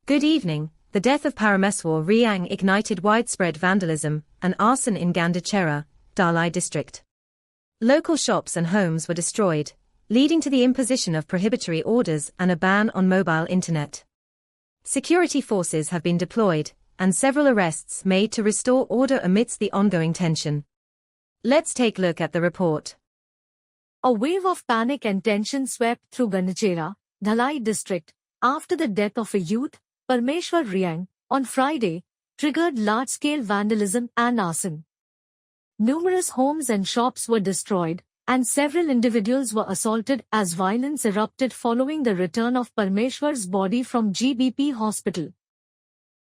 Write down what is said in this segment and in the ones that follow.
Good evening. The death of Parameswar Riang ignited widespread vandalism and arson in Gandachera, Dalai district. Local shops and homes were destroyed, leading to the imposition of prohibitory orders and a ban on mobile internet. Security forces have been deployed, and several arrests made to restore order amidst the ongoing tension. Let's take a look at the report. A wave of panic and tension swept through Gandachera, Dalai district, after the death of a youth, Parameswar Riang, on Friday, triggered large-scale vandalism and arson. Numerous homes and shops were destroyed, and several individuals were assaulted as violence erupted following the return of Parameswar's body from GBP hospital.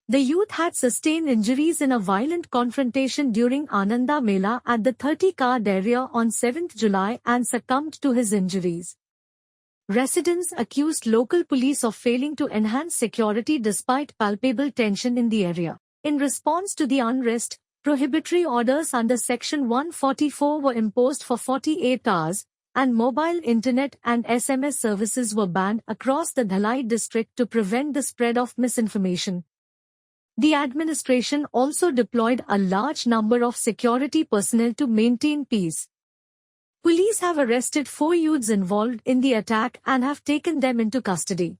The youth had sustained injuries in a violent confrontation during Ananda Mela at the 30-card area on 7th July and succumbed to his injuries. Residents accused local police of failing to enhance security despite palpable tension in the area. In response to the unrest, prohibitory orders under Section 144 were imposed for 48 hours, and mobile internet and SMS services were banned across the Dalai district to prevent the spread of misinformation. The administration also deployed a large number of security personnel to maintain peace. Police have arrested 4 youths involved in the attack and have taken them into custody.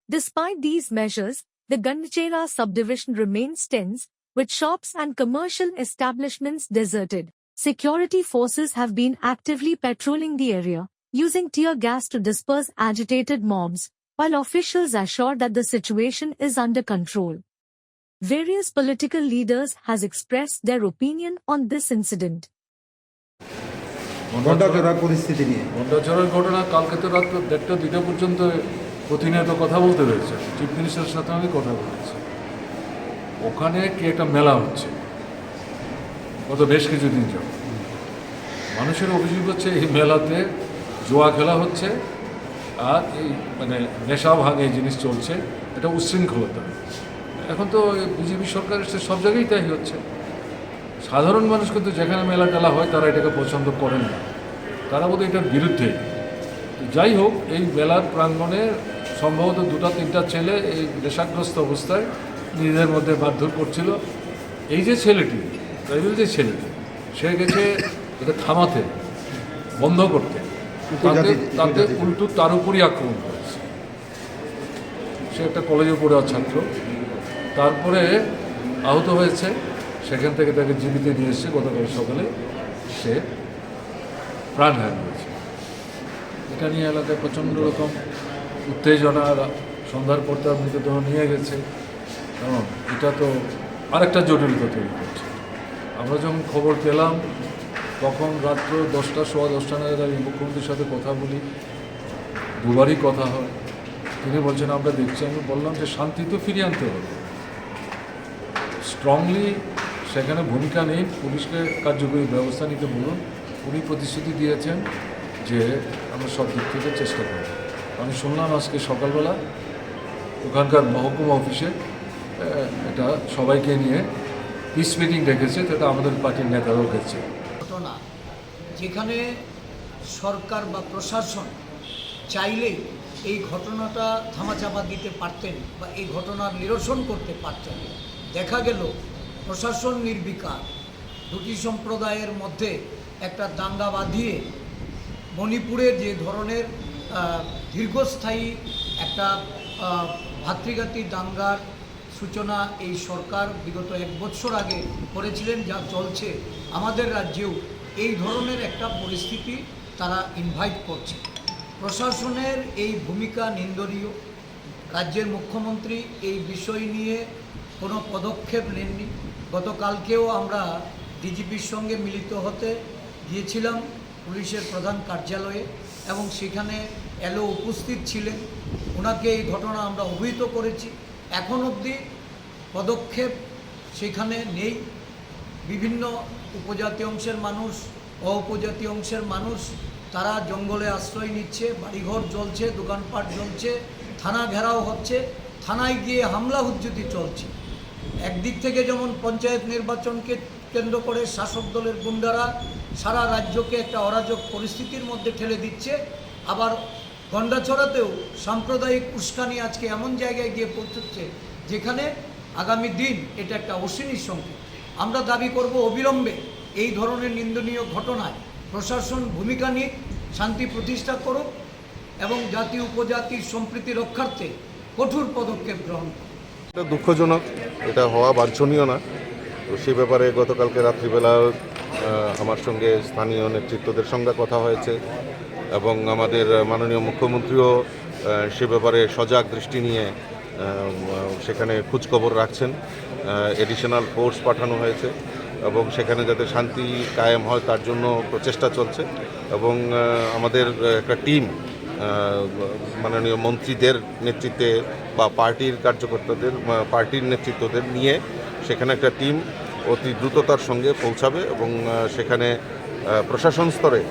Despite these measures, the Gandachera subdivision remains tense, with shops and commercial establishments deserted. Security forces have been actively patrolling the area, using tear gas to disperse agitated mobs, while officials assure that the situation is under control. Various political leaders has expressed their opinion on this incident. গন্ডাচড়ার পরিস্থিতি নিয়ে গন্ডাচড়ার ঘটনা কালকে তো রাত 1:30-2টা পর্যন্ত প্রতিনিয়ত কথা বলতে রয়েছে। চিফ মিনিস্টারের সাথে আমি কথা বলেছি। ওখানে কি একটা মেলা হচ্ছে গত বেশ কিছুদিন যাবত। মানুষের অভিযোগ হচ্ছে এই মেলাতে জুয়া খেলা হচ্ছে আর এই নেশা ভাঙ এই জিনিস চলছে, এটা উচ্ছৃঙ্খলতা। এখন তো বিজেপি সরকার এসে সব জায়গায় তাই হচ্ছে। সাধারণ মানুষ কিন্তু যেখানে মেলা টেলা হয় তারা এটাকে পছন্দ করেন না, তারা বোধহয় এটার বিরুদ্ধে। যাই হোক, এই মেলার প্রাঙ্গণে সম্ভবত 2-3টা ছেলে এই নেশাগ্রস্ত অবস্থায় নিজেদের মধ্যে মারধর করছিল। এই যে ছেলেটি, ট্রাইবেল যে ছেলেটি, সে গেছে এটা থামাতে, বন্ধ করতে, তাতে উল্টো তার উপরই আক্রমণ করেছে। সে একটা কলেজে পড়া ছাত্র, তারপরে আহত হয়েছে। সেখান থেকে তাকে জীবিত নিয়ে এসছে গতকাল সকালে, সে প্রাণ হারিয়েছে। এটা নিয়ে এলাকায় প্রচণ্ড রকম উত্তেজনা। সন্ধ্যার পর তার মৃতদেহ নিয়ে গেছে, কারণ এটা তো আরেকটা জটিলতা তৈরি করছে। আমরা যখন খবর পেলাম তখন রাত্র 10টা, সোয়া 10টা নাগাদ আমি মুখ্যমন্ত্রীর সাথে কথা বলি, দুবারই কথা হয়। তিনি বলছেন আমরা দেখছি। আমি বললাম যে শান্তি তো ফিরিয়ে আনতে হবে, স্ট্রংলি সেখানে ভূমিকা নেই, পুলিশকে কার্যকরী ব্যবস্থা নিতে বলুন। উনি প্রতিশ্রুতি দিয়েছেন যে আমরা সব দিক থেকে চেষ্টা করব। আমি শুনলাম আজকে সকালবেলা ওখানকার মহকুমা অফিসে এটা সবাইকে নিয়ে পিস মিটিং রেখেছে, সেটা আমাদের পার্টির নেতারাও গেছে। ঘটনা যেখানে সরকার বা প্রশাসন চাইলেই এই ঘটনাটা ধামাচাপা দিতে পারতেন বা এই ঘটনার নিরসন করতে পারতেন, দেখা গেল প্রশাসন নির্বিকার। দুটি সম্প্রদায়ের মধ্যে একটা দাঙ্গা বাঁধিয়ে মণিপুরে যে ধরনের দীর্ঘস্থায়ী একটা ভাতৃঘাতী দাঙ্গার সূচনা এই সরকার বিগত 1 বছর আগে করেছিলেন, যা চলছে আমাদের রাজ্যেও এই ধরনের একটা পরিস্থিতি তারা ইনভাইট করছে। প্রশাসনের এই ভূমিকা নিন্দনীয়। রাজ্যের মুখ্যমন্ত্রী এই বিষয় নিয়ে কোনো পদক্ষেপ নেননি। গতকালকেও আমরা ডিজিপির সঙ্গে মিলিত হতে গিয়েছিলাম পুলিশের প্রধান কার্যালয়ে, এবং সেখানে এলও উপস্থিত ছিলেন। ওনাকে এই ঘটনা আমরা অবহিত করেছি। এখন অবধি পদক্ষেপ সেখানে নেই। বিভিন্ন উপজাতি অংশের মানুষ, উপজাতি অংশের মানুষ তারা জঙ্গলে আশ্রয় নিচ্ছে, বাড়িঘর জ্বলছে, দোকানপাট জ্বলছে, থানা ঘেরাও হচ্ছে, থানায় গিয়ে হামলা হুজ্জুতি চলছে। একদিক থেকে যেমন পঞ্চায়েত নির্বাচনকে কেন্দ্র করে শাসক দলের গুন্ডারা সারা রাজ্যকে একটা অরাজক পরিস্থিতির মধ্যে ঠেলে দিচ্ছে, আবার গন্ডাছড়াতেও সাম্প্রদায়িক উস্কানি আজকে এমন জায়গায় গিয়ে পৌঁছচ্ছে যেখানে আগামী দিন এটা একটা অশ্বিনীর সংকেত। আমরা দাবি করব অবিলম্বে এই ধরনের নিন্দনীয় ঘটনায় প্রশাসন ভূমিকা নিক, শান্তি প্রতিষ্ঠা করুক এবং জাতি উপজাতির সম্প্রীতি রক্ষার্থে কঠোর পদক্ষেপ গ্রহণ করুক। এটা দুঃখজনক, এটা হওয়া বাঞ্ছনীয় না। তো সে ব্যাপারে গতকালকে রাত্রিবেলা আমার সঙ্গে স্থানীয় নেতৃত্বদের সঙ্গে কথা হয়েছে এবং আমাদের মাননীয় মুখ্যমন্ত্রীও সে ব্যাপারে সজাগ দৃষ্টি নিয়ে সেখানে খোঁজখবর রাখছেন। এডিশনাল ফোর্স পাঠানো হয়েছে এবং সেখানে যাতে শান্তি কায়েম হয় তার জন্য প্রচেষ্টা চলছে এবং আমাদের একটা টিম মাননীয় মন্ত্রীদের নেতৃত্বে বা পার্টির কার্যকর্তাদের পার্টির নেতৃত্বদের নিয়ে সেখানে একটা টিম অতি দ্রুততার সঙ্গে পৌঁছাবে এবং সেখানে প্রশাসন স্তরে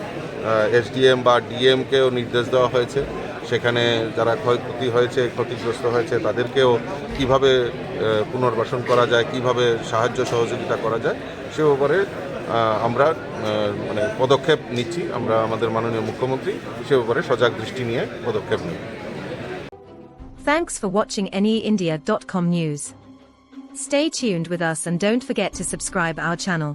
এসডিএম বা ডিএমকেও নির্দেশ দেওয়া হয়েছে সেখানে যারা ক্ষয়ক্ষতি হয়েছে, ক্ষতিগ্রস্ত হয়েছে তাদেরকেও কিভাবে পুনর্বাসন করা যায়, কিভাবে সাহায্য সহযোগিতা করা যায় সে ব্যাপারে আমরা পদক্ষেপ নিচ্ছি। আমরা আমাদের মাননীয় মুখ্যমন্ত্রী সে ব্যাপারে সজাগ দৃষ্টি নিয়ে পদক্ষেপ নিই। Thanks for watching NEIndia.com news. Stay tuned with us and don't forget to subscribe our channel.